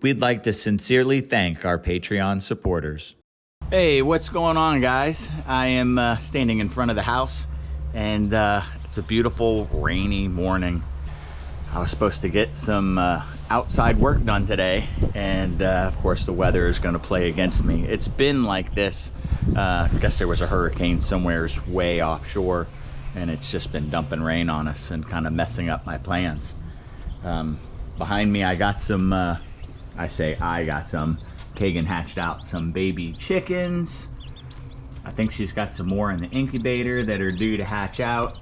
We'd like to sincerely thank our Patreon supporters. Hey, what's going on, guys? I am standing in front of the house, and it's a beautiful rainy morning. I was supposed to get some outside work done today, and of course the weather is going to play against me. It's been like this. I guess there was a hurricane somewhere way offshore, and it's just been dumping rain on us and kind of messing up my plans. Behind me, I got some, Kagan hatched out some baby chickens. I think she's got some more in the incubator that are due to hatch out.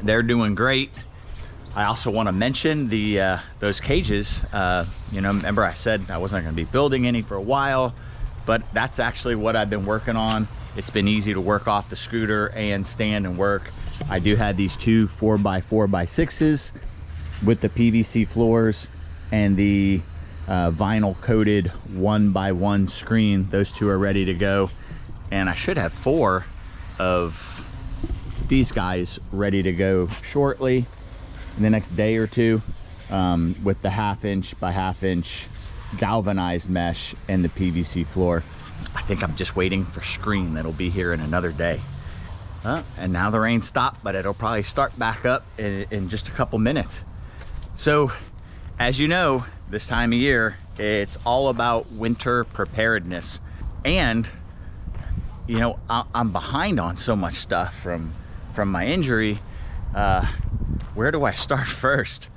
They're doing great. I also want to mention those cages. You know, remember I said I wasn't going to be building any for a while, but that's actually what I've been working on. It's been easy to work off the scooter and stand and work. I do have these two 4x4x6s with the PVC floors and the vinyl coated 1x1 screen. Those two are ready to go, and I should have 4 of these guys ready to go shortly in the next day or two, with the 1/2 inch by 1/2 inch galvanized mesh and the PVC floor. I think I'm just waiting for screen that'll be here in another day. And now the rain stopped, but it'll probably start back up in just a couple minutes. So as you know, this time of year, it's all about winter preparedness. And you know, I'm behind on so much stuff from my injury. Where do I start first?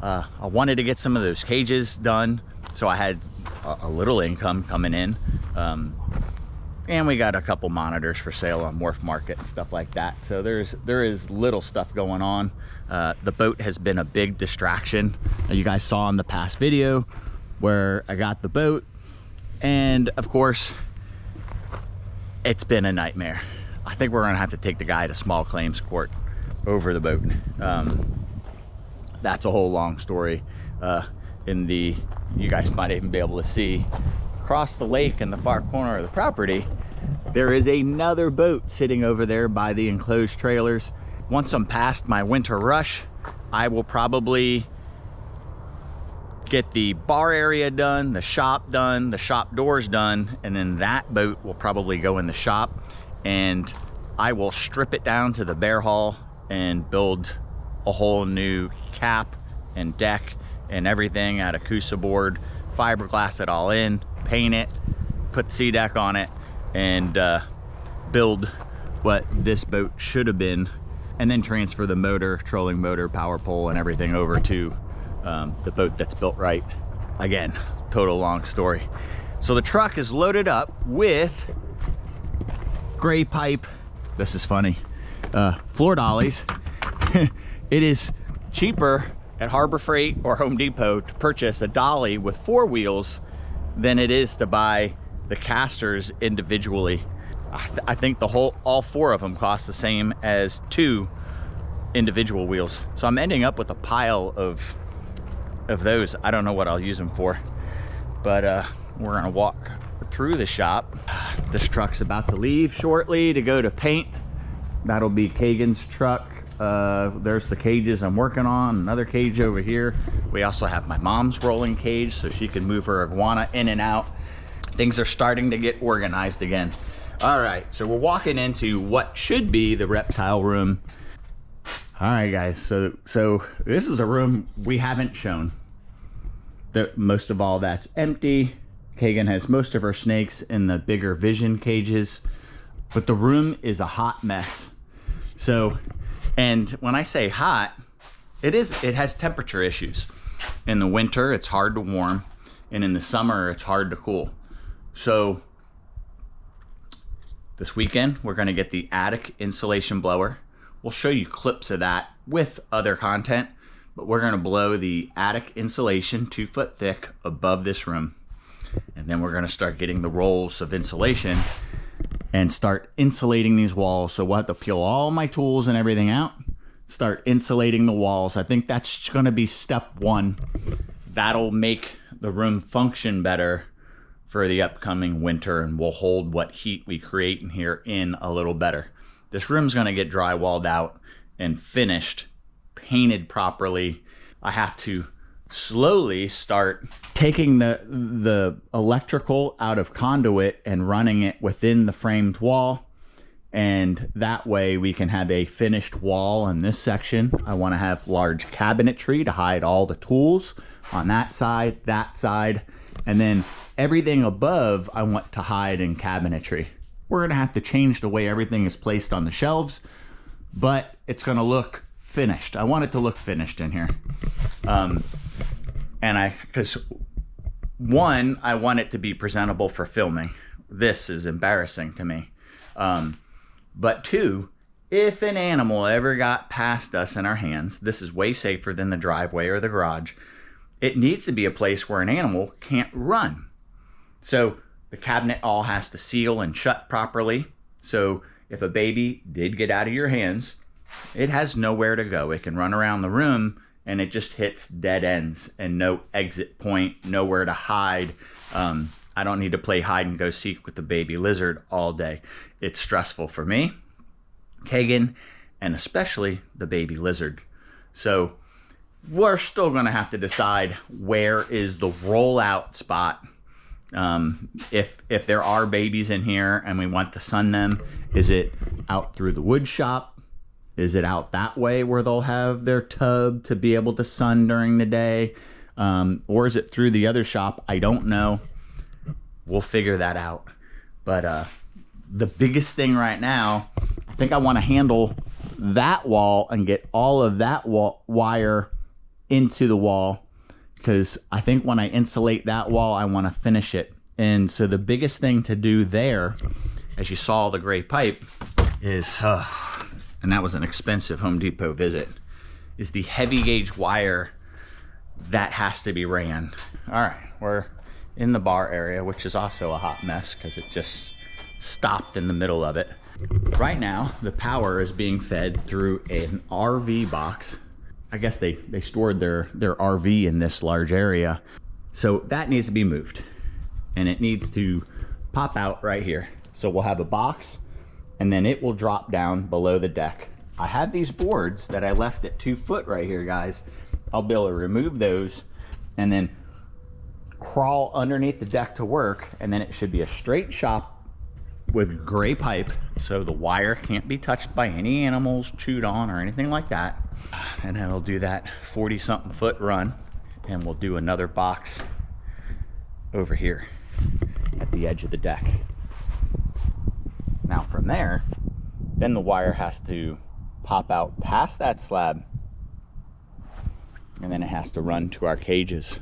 I wanted to get some of those cages done, so I had a little income coming in. And we got a couple monitors for sale on MorphMarket and stuff like that. So there is little stuff going on. The boat has been a big distraction. You guys saw in the past video where I got the boat, and of course it's been a nightmare. I think we're gonna have to take the guy to small claims court over the boat. That's a whole long story. You guys might even be able to see across the lake in the far corner of the property, there is another boat sitting over there by the enclosed trailers. Once I'm past my winter rush, I will probably get the bar area done, the shop doors done, and then that boat will probably go in the shop, and I will strip it down to the bare hull and build a whole new cap and deck and everything out of Cusa board, fiberglass it all in, paint it, put sea deck on it, and build what this boat should have been, and then transfer the motor, trolling motor, power pole, and everything over to the boat that's built right. Again, total long story. So the truck is loaded up with gray pipe. This is funny. Floor dollies. It is cheaper at Harbor Freight or Home Depot to purchase a dolly with 4 wheels than it is to buy the casters individually. I think all 4 of them cost the same as 2 individual wheels. So I'm ending up with a pile of those. I don't know what I'll use them for, but we're gonna walk through the shop. This truck's about to leave shortly to go to paint. That'll be Kagan's truck. There's the cages I'm working on, another cage over here. We also have my mom's rolling cage so she can move her iguana in and out. Things are starting to get organized again. All right, so we're walking into what should be the reptile room. All right, guys, so this is a room we haven't shown. Most of all that's empty. Kagan has most of her snakes in the bigger vision cages, but the room is a hot mess. So, and when I say hot, it has temperature issues. In the winter, it's hard to warm, and in the summer, it's hard to cool. So this weekend, we're gonna get the attic insulation blower. We'll show you clips of that with other content, but we're gonna blow the attic insulation 2 foot thick above this room. And then we're gonna start getting the rolls of insulation and start insulating these walls. So we'll have to peel all my tools and everything out, start insulating the walls. I think that's gonna be step 1. That'll make the room function better for the upcoming winter, and will hold what heat we create in here in a little better. This room's gonna get drywalled out and finished, painted properly. I have to slowly start taking the electrical out of conduit and running it within the framed wall. And that way we can have a finished wall in this section. I want to have large cabinetry to hide all the tools on that side, and then everything above I want to hide in cabinetry. We're going to have to change the way everything is placed on the shelves, but it's going to look finished. I want it to look finished in here. Because one, I want it to be presentable for filming. This is embarrassing to me. But two, if an animal ever got past us in our hands, this is way safer than the driveway or the garage. It needs to be a place where an animal can't run. So the cabinet all has to seal and shut properly. So if a baby did get out of your hands, it has nowhere to go. It can run around the room and it just hits dead ends and no exit point, nowhere to hide. I don't need to play hide and go seek with the baby lizard all day. It's stressful for me, Kagan, and especially the baby lizard. So we're still gonna have to decide where is the rollout spot. If there are babies in here and we want to sun them, is it out through the wood shop? Is it out that way where they'll have their tub to be able to sun during the day? Or is it through the other shop? I don't know. We'll figure that out. But the biggest thing right now, I think I want to handle that wall and get all of that wire into the wall, because I think when I insulate that wall, I want to finish it. And so the biggest thing to do there, as you saw the gray pipe, is, and that was an expensive Home Depot visit, is the heavy gauge wire that has to be ran. All right, we're in the bar area, which is also a hot mess because it just stopped in the middle of it. Right now, the power is being fed through an RV box. I guess they stored their RV in this large area. So that needs to be moved and it needs to pop out right here. So we'll have a box and then it will drop down below the deck. I have these boards that I left at 2 foot right here, guys. I'll be able to remove those and then crawl underneath the deck to work, and then it should be a straight shop with gray pipe so the wire can't be touched by any animals, chewed on, or anything like that. And then I'll do that 40-something foot run, and we'll do another box over here at the edge of the deck. Now from there, then the wire has to pop out past that slab, and then it has to run to our cages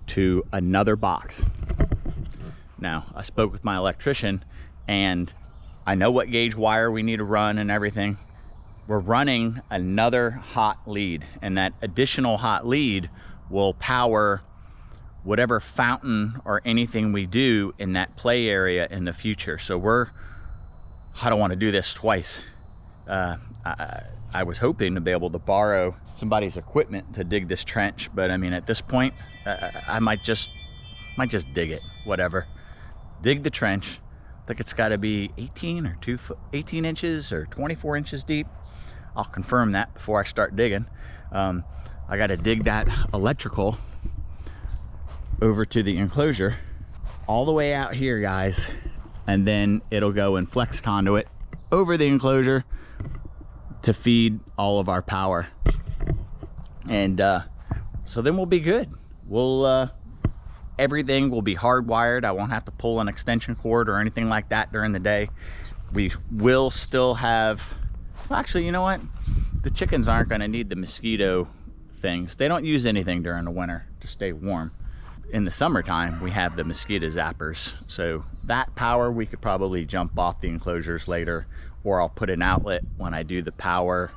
to another box. Now, I spoke with my electrician and I know what gauge wire we need to run and everything. We're running another hot lead, and that additional hot lead will power whatever fountain or anything we do in that play area in the future. So I don't want to do this twice. I was hoping to be able to borrow somebody's equipment to dig this trench, but I mean, at this point, I might just dig it, whatever. Dig the trench. I think it's got to be 18 inches or 24 inches deep. I'll confirm that before I start digging. I got to dig that electrical over to the enclosure all the way out here, guys, and then it'll go in flex conduit over the enclosure to feed all of our power. And so then we'll be good. Everything will be hardwired. I won't have to pull an extension cord or anything like that during the day. We will still have, well, actually, you know what? The chickens aren't gonna need the mosquito things. They don't use anything during the winter to stay warm. In the summertime, we have the mosquito zappers. So that power, we could probably jump off the enclosures later, or I'll put an outlet when I do the power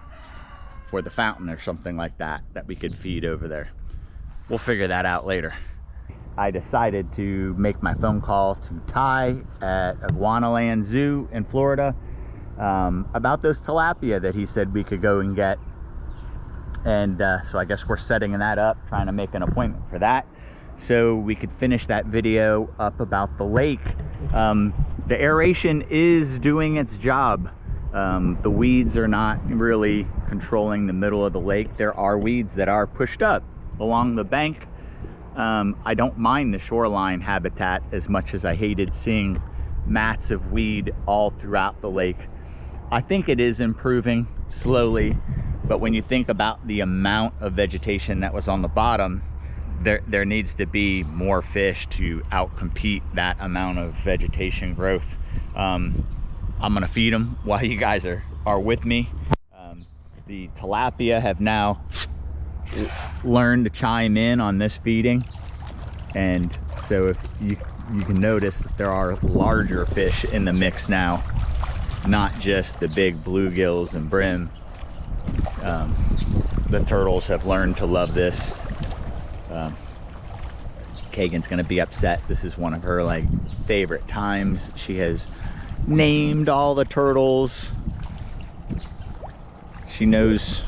for the fountain or something like that we could feed over there. We'll figure that out later. I decided to make my phone call to Ty at Iguanaland Zoo in Florida about those tilapia that he said we could go and get. And so I guess we're setting that up, trying to make an appointment for that so we could finish that video up about the lake. The aeration is doing its job. The weeds are not really controlling the middle of the lake. There are weeds that are pushed up along the bank. I don't mind the shoreline habitat as much as I hated seeing mats of weed all throughout the lake. I think it is improving slowly, but when you think about the amount of vegetation that was on the bottom, there needs to be more fish to outcompete that amount of vegetation growth. I'm gonna feed them while you guys are with me. The tilapia have now learned to chime in on this feeding, and so if you can notice that there are larger fish in the mix now, not just the big bluegills and brim. The turtles have learned to love this. Kagan's gonna be upset. This is one of her like favorite times. She has named all the turtles. She knows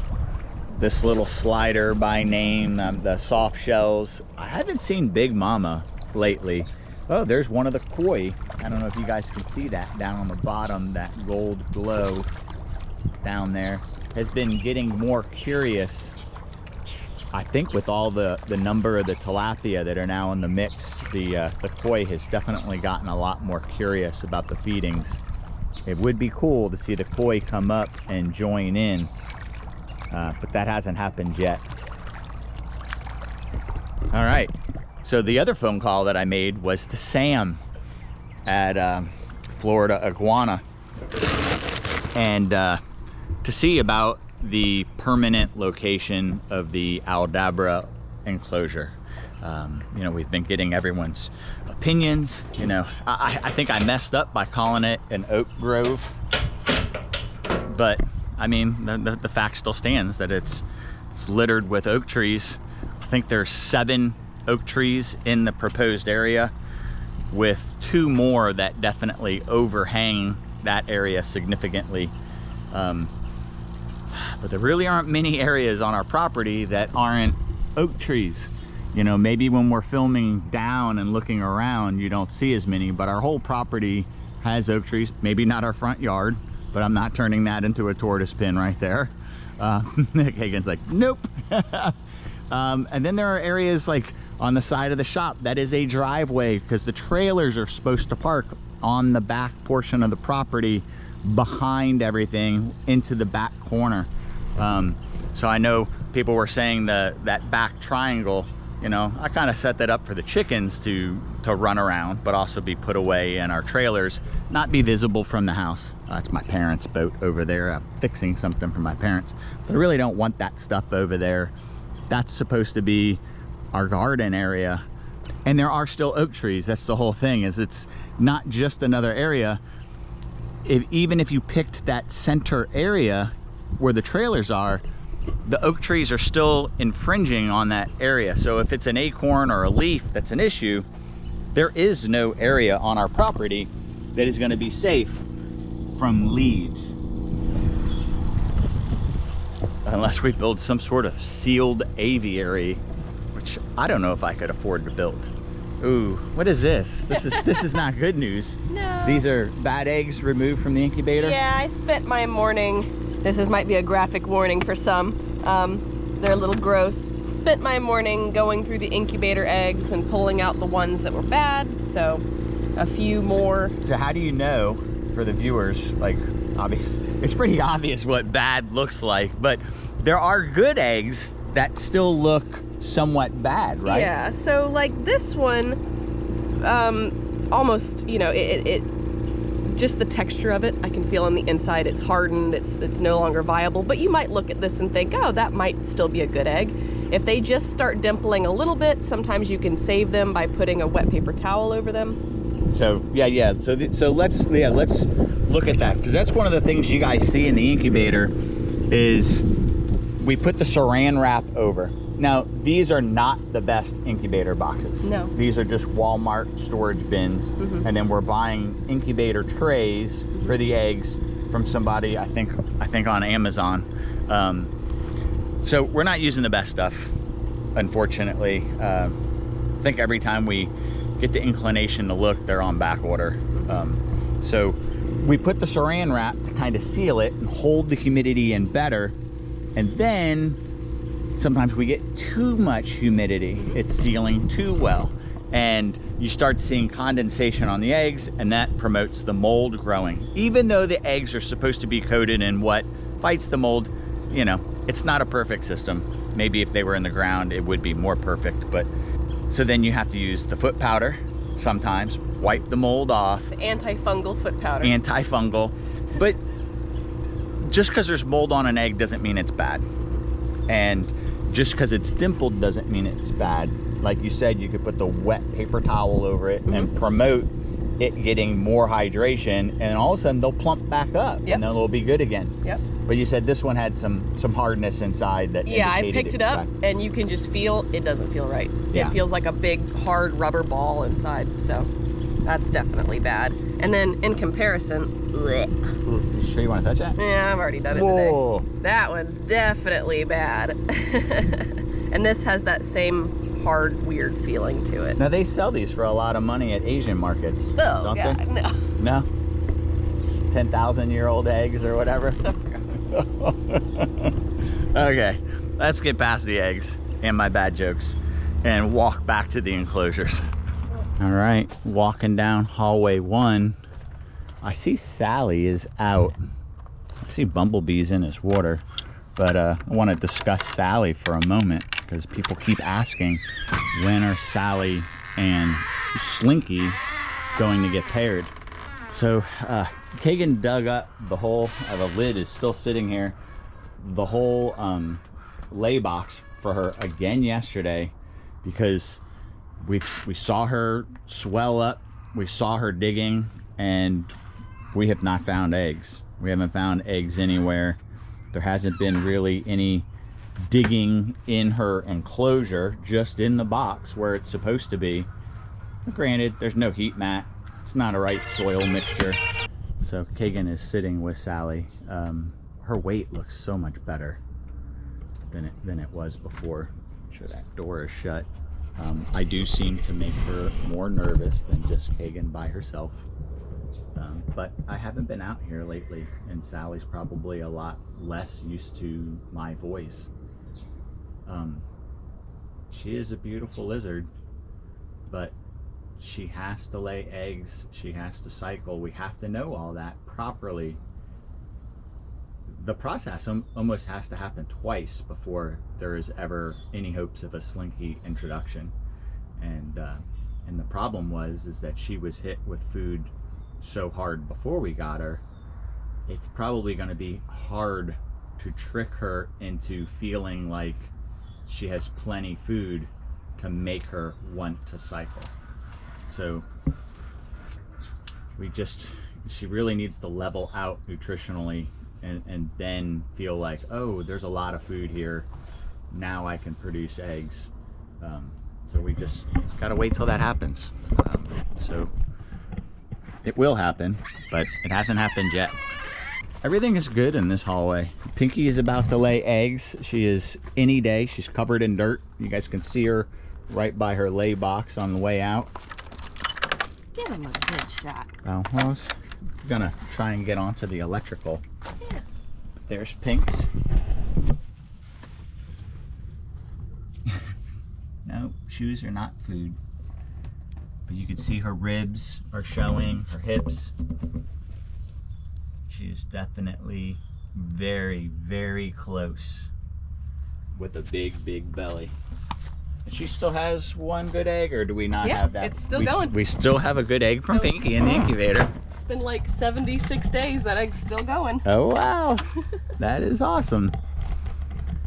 this little slider by name, the soft shells. I haven't seen Big Mama lately. Oh, there's one of the koi. I don't know if you guys can see that down on the bottom, that gold glow down there. Has been getting more curious. I think with all the number of the tilapia that are now in the mix, the koi has definitely gotten a lot more curious about the feedings. It would be cool to see the koi come up and join in, but that hasn't happened yet. All right, so the other phone call that I made was to Sam at Florida Iguana, and to see about the permanent location of the Aldabra enclosure. You know, we've been getting everyone's opinions. You know, I think I messed up by calling it an oak grove, but I mean, the fact still stands that it's littered with oak trees. I think there's 7 oak trees in the proposed area, with 2 more that definitely overhang that area significantly. But there really aren't many areas on our property that aren't oak trees. You know, maybe when we're filming down and looking around, you don't see as many, but our whole property has oak trees. Maybe not our front yard, but I'm not turning that into a tortoise pin right there. Hagen's like, nope. And then there are areas like on the side of the shop that is a driveway, because the trailers are supposed to park on the back portion of the property behind everything into the back corner. So I know people were saying that back triangle, you know, I kind of set that up for the chickens to run around, but also be put away, and our trailers not be visible from the house. That's my parents' boat over there, fixing something for my parents. But I really don't want that stuff over there. That's supposed to be our garden area. And there are still oak trees. That's the whole thing, is it's not just another area. Even if you picked that center area where the trailers are, the oak trees are still infringing on that area. So if it's an acorn or a leaf that's an issue, there is no area on our property that is going to be safe from leaves, unless we build some sort of sealed aviary, which I don't know if I could afford to build. Ooh, what is this? This is not good news. No. These are bad eggs removed from the incubator? Yeah, I spent my morning, might be a graphic warning for some, they're a little gross. Spent my morning going through the incubator eggs and pulling out the ones that were bad, so a few more. So how do you know, for the viewers, like, obvious, it's pretty obvious what bad looks like, but there are good eggs that still look somewhat bad, right? Yeah, so like this one, almost, you know, it just the texture of it, I can feel on the inside it's hardened, it's no longer viable, but you might look at this and think, oh, that might still be a good egg. If they just start dimpling a little bit, sometimes you can save them by putting a wet paper towel over them. So yeah, so let's look at that, because that's one of the things you guys see in the incubator is we put the saran wrap over. Now, these are not the best incubator boxes. No. These are just Walmart storage bins. Mm-hmm. And then we're buying incubator trays for the eggs from somebody, I think on Amazon. So we're not using the best stuff, unfortunately. I think every time we get the inclination to look, they're on back order. So we put the saran wrap to kind of seal it and hold the humidity in better. And then sometimes we get too much humidity. It's sealing too well. And you start seeing condensation on the eggs, and that promotes the mold growing. Even though the eggs are supposed to be coated in what fights the mold, you know, it's not a perfect system. Maybe if they were in the ground, it would be more perfect. But so then you have to use the foot powder sometimes, wipe the mold off. The antifungal foot powder. Antifungal. But just because there's mold on an egg doesn't mean it's bad. And just because it's dimpled doesn't mean it's bad. Like you said, you could put the wet paper towel over it and promote it getting more hydration, and all of a sudden they'll plump back up, and then they'll be good again. Yep. But you said this one had some hardness inside that I picked it up, and you can just feel it doesn't feel right. It feels like a big hard rubber ball inside, so that's definitely bad. And then in comparison, you sure you want to touch that? Yeah, I've already done it today. That one's definitely bad. And this has that same hard, weird feeling to it. Now they sell these for a lot of money at Asian markets, don't they? No. No? 10,000-year-old eggs or whatever? Okay, let's get past the eggs and my bad jokes and walk back to the enclosures. All right, walking down hallway 1. I see Sally is out. I see bumblebees in his water, but I want to discuss Sally for a moment because people keep asking, when are Sally and Slinky going to get paired? So Kagan dug up the whole, the lid is still sitting here, the whole lay box for her again yesterday, because we saw her swell up, we saw her digging, and we have not found eggs. We haven't found eggs anywhere. There hasn't been really any digging in her enclosure, just in the box where it's supposed to be. Granted, there's no heat mat. It's not a right soil mixture. So Kagan is sitting with Sally. Her weight looks so much better than it was before. I'm sure that door is shut. I do seem to make her more nervous than just Kagan by herself. But I haven't been out here lately, and Sally's probably a lot less used to my voice. She is a beautiful lizard, but she has to lay eggs, she has to cycle. We have to know all that properly. The process almost has to happen twice before there is ever any hopes of a Slinky introduction. And the problem is that she was hit with food so hard before we got her. It's probably going to be hard to trick her into feeling like she has plenty food to make her want to cycle. So she really needs to level out nutritionally and then feel like, oh, there's a lot of food here, now I can produce eggs. So we just gotta wait till that happens. So it will happen, but it hasn't happened yet. Everything is good in this hallway. Pinky is about to lay eggs. She is any day. She's covered in dirt. You guys can see her right by her lay box on the way out. Give him a good shot. Oh, well, I was gonna try and get onto the electrical. Yeah. There's Pinks. No, shoes are not food. But you can see her ribs are showing, her hips. She's definitely very, very close with a big, big belly. And she still has one good egg, or do we not have that? It's still going. We still have a good egg from Pinky in the incubator. It's been like 76 days, that egg's still going. Oh, wow. That is awesome.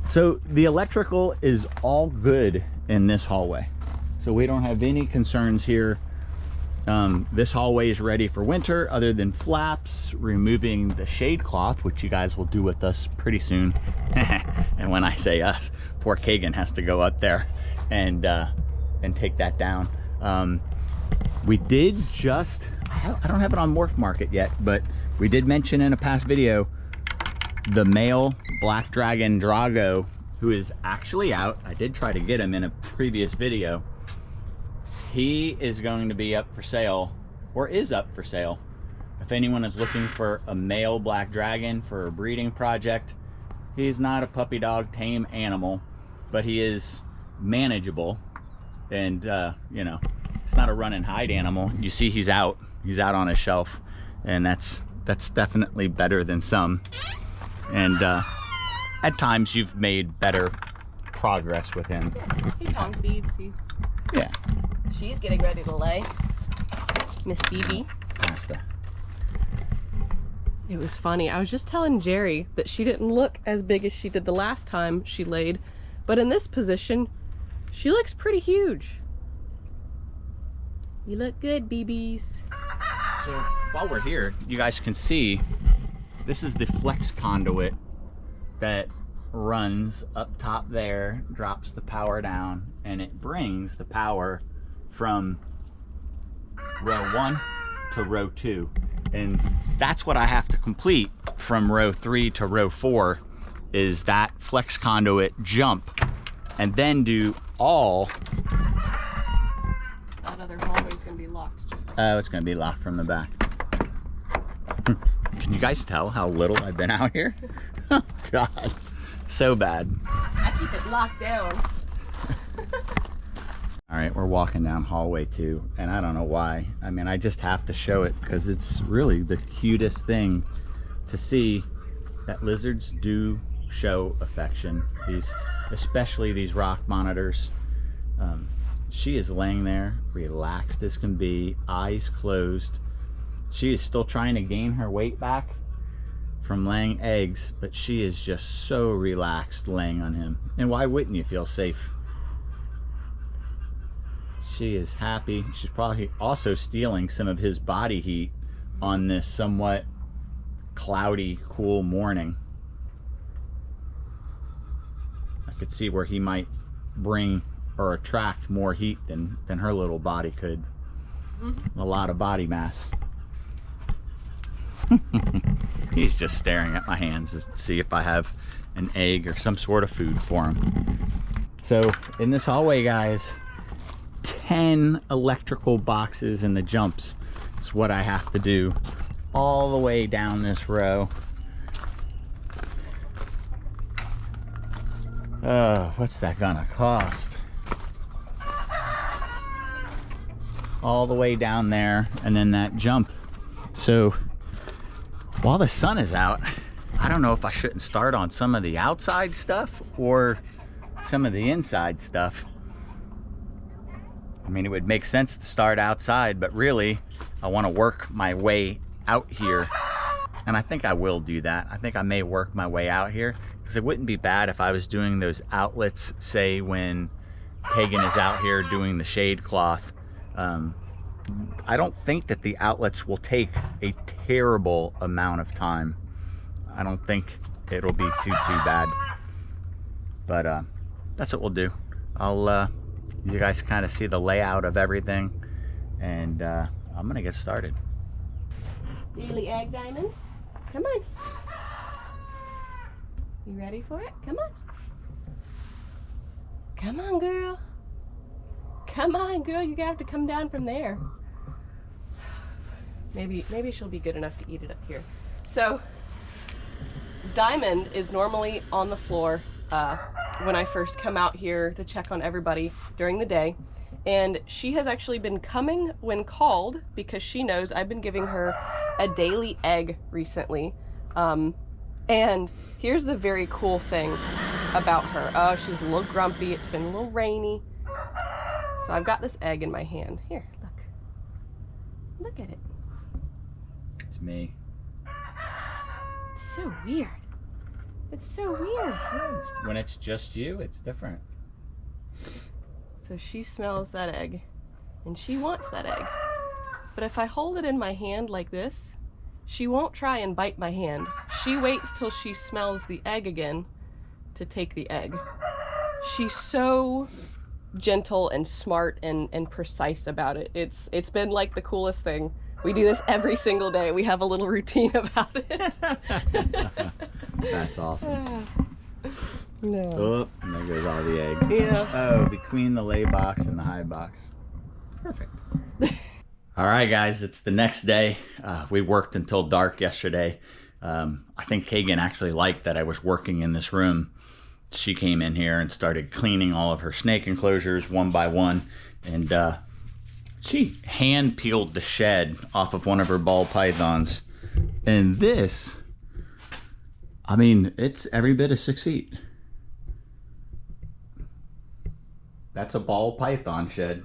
So the electrical is all good in this hallway. So we don't have any concerns here. This hallway is ready for winter, other than flaps, removing the shade cloth, which you guys will do with us pretty soon. And when I say us, poor Kagan has to go up there and take that down. We did just, I don't have it on MorphMarket yet, but we did mention in a past video the male black dragon Drago, who is actually out. I did try to get him in a previous video. He is going to be up for sale, or is up for sale. If anyone is looking for a male black dragon for a breeding project, he's not a puppy dog tame animal. but he is manageable. And you know, it's not a run and hide animal. You see he's out on his shelf, and that's definitely better than some. And at times you've made better progress with him. He tongue feeds. Yeah. She's getting ready to lay. Miss BB. Pasta. It was funny. I was just telling Jerry that she didn't look as big as she did the last time she laid, but in this position, she looks pretty huge. You look good, BBs. So while we're here, you guys can see this is the flex conduit that runs up top there, drops the power down, and it brings the power from row 1 to row 2. And that's what I have to complete from row 3 to row 4, is that flex conduit jump, and then do all. That other hallway's gonna be locked. Oh, it's gonna be locked from the back. Can you guys tell how little I've been out here? Oh God, so bad. I keep it locked down. All right, we're walking down hallway 2, and I don't know why. I mean, I just have to show it because it's really the cutest thing to see that lizards do show affection. Especially these rock monitors. She is laying there, relaxed as can be, eyes closed. She is still trying to gain her weight back from laying eggs, but she is just so relaxed laying on him. And why wouldn't you feel safe? She is happy. She's probably also stealing some of his body heat on this somewhat cloudy, cool morning. I could see where he might bring or attract more heat than her little body could. A lot of body mass. He's just staring at my hands to see if I have an egg or some sort of food for him. So in this hallway, guys, 10 electrical boxes in the jumps is what I have to do all the way down this row. What's that gonna cost? All the way down there, and then that jump. So while the sun is out, I don't know if I shouldn't start on some of the outside stuff or some of the inside stuff. I mean, it would make sense to start outside, but really I want to work my way out here, and I think I will do that. I think I may work my way out here, because it wouldn't be bad if I was doing those outlets, say when Kagan is out here doing the shade cloth. I don't think that the outlets will take a terrible amount of time. I don't think it'll be too bad, but that's what we'll do. I'll you guys kind of see the layout of everything, and I'm gonna get started. Daily egg, Diamond. Come on. You ready for it? Come on. Come on, girl. Come on, girl. You have to come down from there. Maybe she'll be good enough to eat it up here. So Diamond is normally on the floor when I first come out here to check on everybody during the day, and she has actually been coming when called because she knows I've been giving her a daily egg recently. And here's the very cool thing about her. Oh, she's a little grumpy. It's been a little rainy. So I've got this egg in my hand. Here, look. Look at it. It's me. It's so weird. It's so weird. When it's just you, it's different. So she smells that egg, and she wants that egg. But if I hold it in my hand like this, she won't try and bite my hand. She waits till she smells the egg again to take the egg. She's so gentle and smart and precise about it. It's been like the coolest thing. We do this every single day. We have a little routine about it. That's awesome. No. Oh, and there goes all the egg. Yeah. Oh, between the lay box and the hide box. Perfect. All right, guys, it's the next day. We worked until dark yesterday. I think Kagan actually liked that I was working in this room. she came in here and started cleaning all of her snake enclosures one by one, and she hand peeled the shed off of one of her ball pythons. And this, I mean, it's every bit of 6 feet. That's a ball python shed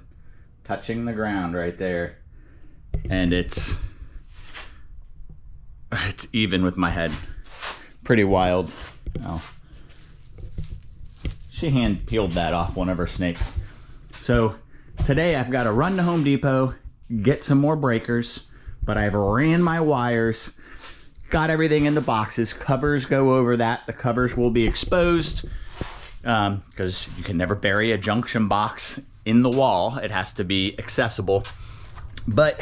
touching the ground right there. And it's even with my head. Pretty wild. Oh. She hand peeled that off one of her snakes. So today I've got to run to Home Depot, get some more breakers, but I've ran my wires, got everything in the boxes. Covers go over that. The covers will be exposed because you can never bury a junction box in the wall. It has to be accessible. But,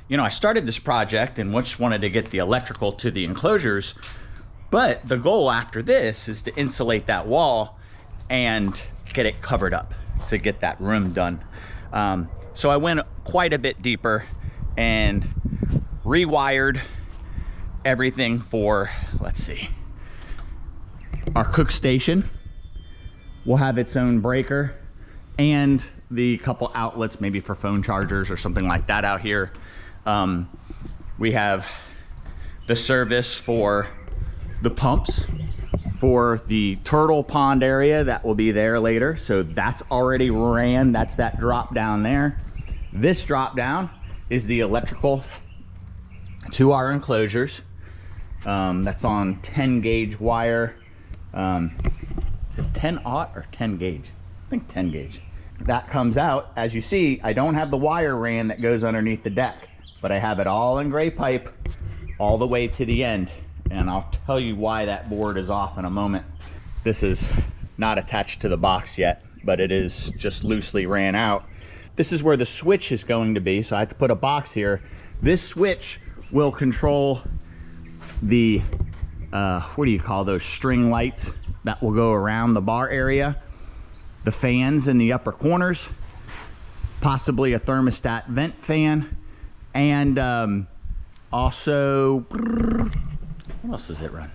you know, I started this project and just wanted to get the electrical to the enclosures. But the goal after this is to insulate that wall and get it covered up to get that room done. So I went quite a bit deeper and rewired everything for, let's see, our cook station will have its own breaker and the couple outlets maybe for phone chargers or something like that out here. We have the service for the pumps for the turtle pond area that will be there later. So that's already ran. That's that drop down there. This drop down is the electrical to our enclosures. That's on 10 gauge wire. Is it 10-aught or 10 gauge? I think 10 gauge. That comes out. As you see, I don't have the wire ran that goes underneath the deck, but I have it all in gray pipe all the way to the end. And I'll tell you why that board is off in a moment. This is not attached to the box yet, but it is just loosely ran out. This is where the switch is going to be, so I have to put a box here. This switch will control the, what do you call those string lights that will go around the bar area, the fans in the upper corners, possibly a thermostat vent fan, and also, what else does it run?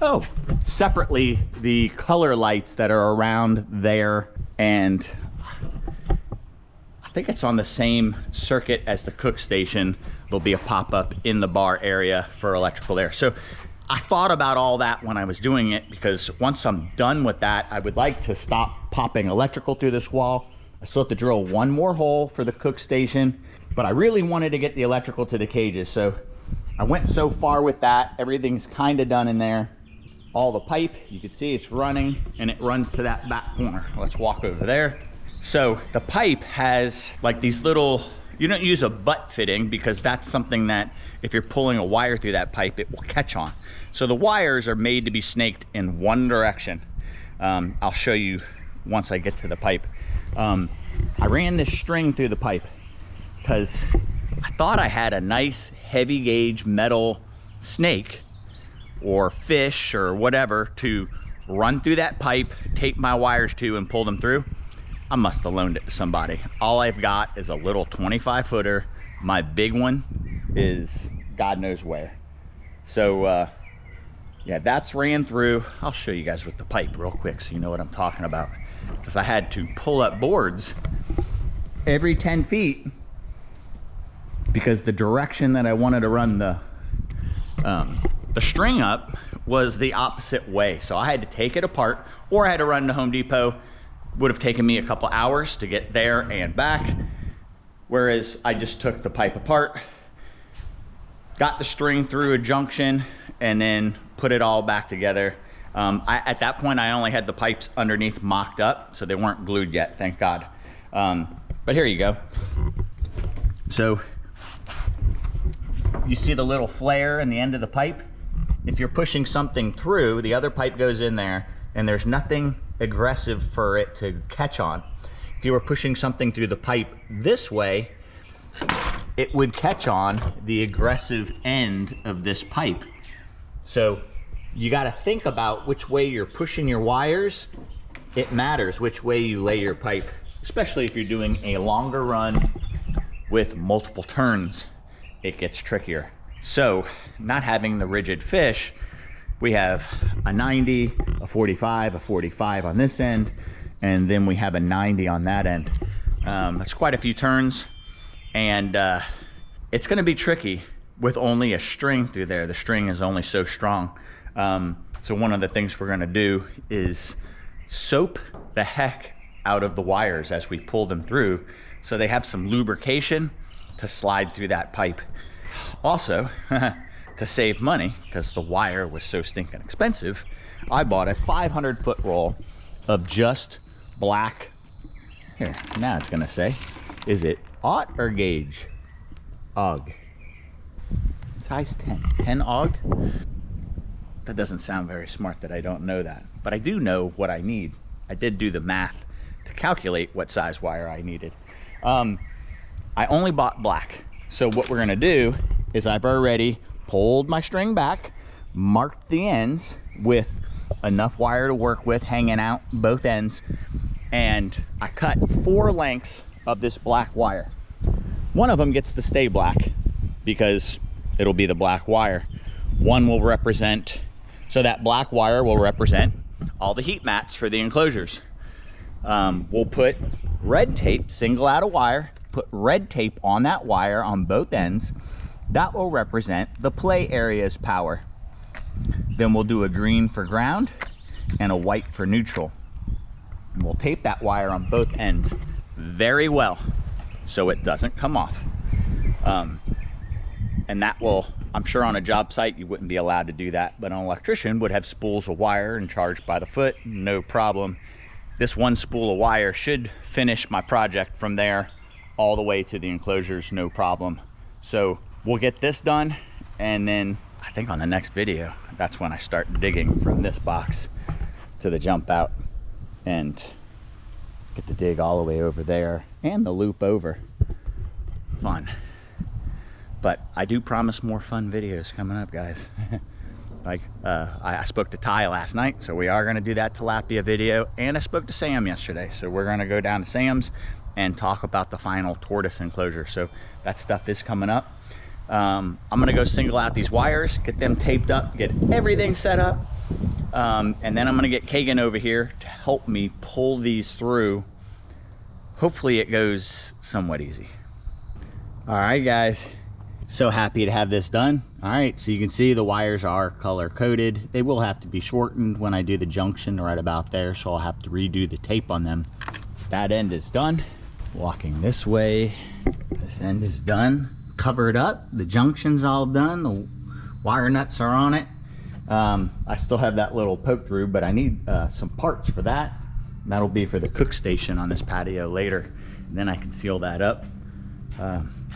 Oh, separately, the color lights that are around there, and I think it's on the same circuit as the cook station. There'll be a pop-up in the bar area for electrical there. So I thought about all that when I was doing it, because once I'm done with that, I would like to stop popping electrical through this wall. I still have to drill one more hole for the cook station, but I really wanted to get the electrical to the cages. So I went so far with that. Everything's kind of done in there. All the pipe, you can see it's running, and it runs to that back corner. Let's walk over there. So the pipe has like these little, you don't use a butt fitting because that's something that if you're pulling a wire through that pipe, it will catch on. So the wires are made to be snaked in one direction. I'll show you once I get to the pipe. I ran this string through the pipe because I thought I had a nice heavy gauge metal snake or fish or whatever to run through that pipe, tape my wires to, and pull them through. I must have loaned it to somebody. All I've got is a little 25 footer. My big one is God knows where. So yeah, that's ran through. I'll show you guys with the pipe real quick so you know what I'm talking about, because I had to pull up boards every 10 feet because the direction that I wanted to run the string up was the opposite way. So I had to take it apart, or I had to run to Home Depot. Would have taken me a couple hours to get there and back, whereas I just took the pipe apart, got the string through a junction, and then put it all back together. At that point, I only had the pipes underneath mocked up, so they weren't glued yet, thank God. But here you go. So you see the little flare in the end of the pipe? If you're pushing something through, the other pipe goes in there, and there's nothing aggressive for it to catch on. If you were pushing something through the pipe this way, it would catch on the aggressive end of this pipe. So you got to think about which way you're pushing your wires. It matters which way you lay your pipe, especially if you're doing a longer run with multiple turns. It gets trickier. So not having the rigid fish, we have a 90, a 45, a 45 on this end, and then we have a 90 on that end. That's quite a few turns, and it's gonna be tricky with only a string through there. The string is only so strong. So one of the things we're gonna do is soap the heck out of the wires as we pull them through, so they have some lubrication to slide through that pipe. Also, to save money, because the wire was so stinking expensive, I bought a 500-foot roll of just black, here, now it's gonna say, is it aught or gauge? AUG. Size 10 AUG? That doesn't sound very smart that I don't know that, but I do know what I need. I did do the math to calculate what size wire I needed. I only bought black. So what we're gonna do is I've already pulled my string back, marked the ends with enough wire to work with hanging out both ends, and I cut 4 lengths of this black wire. One of them gets to stay black because it'll be the black wire. One will represent, so that black wire will represent all the heat mats for the enclosures. We'll put red tape, single out a wire, put red tape on that wire on both ends. That will represent the play area's power. Then we'll do a green for ground and a white for neutral. And we'll tape that wire on both ends very well so it doesn't come off. And that will, I'm sure on a job site you wouldn't be allowed to do that, but an electrician would have spools of wire and charge by the foot, no problem. This one spool of wire should finish my project from there all the way to the enclosures, no problem. So we'll get this done, and then I think on the next video, that's when I start digging from this box to the jump out and get to dig all the way over there and the loop over. Fun. But I do promise more fun videos coming up, guys. Like I spoke to Ty last night, so we are gonna do that tilapia video, and I spoke to Sam yesterday, so we're gonna go down to Sam's and talk about the final tortoise enclosure. So that stuff is coming up. I'm gonna go single out these wires, get them taped up, get everything set up, and then I'm gonna get Kagan over here to help me pull these through. Hopefully it goes somewhat easy. All right, guys. So happy to have this done. All right, so you can see the wires are color coded. They will have to be shortened when I do the junction right about there, so I'll have to redo the tape on them. That end is done. Walking this way, this end is done. Covered up, the junction's all done, the wire nuts are on it. I still have that little poke through, but I need some parts for that. That'll be for the cook station on this patio later, and then I can seal that up.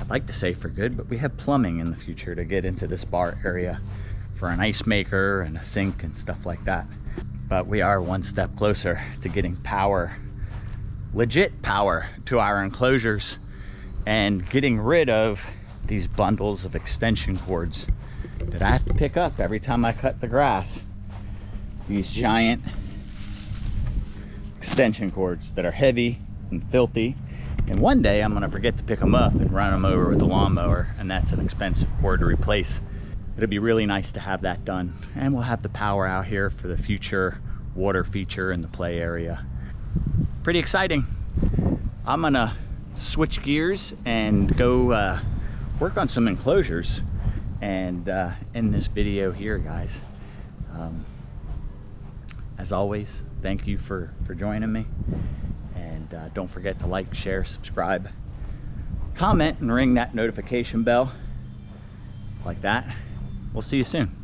I'd like to say for good, but we have plumbing in the future to get into this bar area for an ice maker and a sink and stuff like that. But we are one step closer to getting power, legit power, to our enclosures and getting rid of these bundles of extension cords that I have to pick up every time I cut the grass. These giant extension cords that are heavy and filthy. And one day I'm gonna forget to pick them up and run them over with the lawnmower, and that's an expensive cord to replace. It'd be really nice to have that done. And we'll have the power out here for the future water feature in the play area. Pretty exciting. I'm gonna switch gears and go work on some enclosures and end this video here, guys. As always, thank you for joining me. And don't forget to like, share, subscribe, comment, and ring that notification bell like that. We'll see you soon.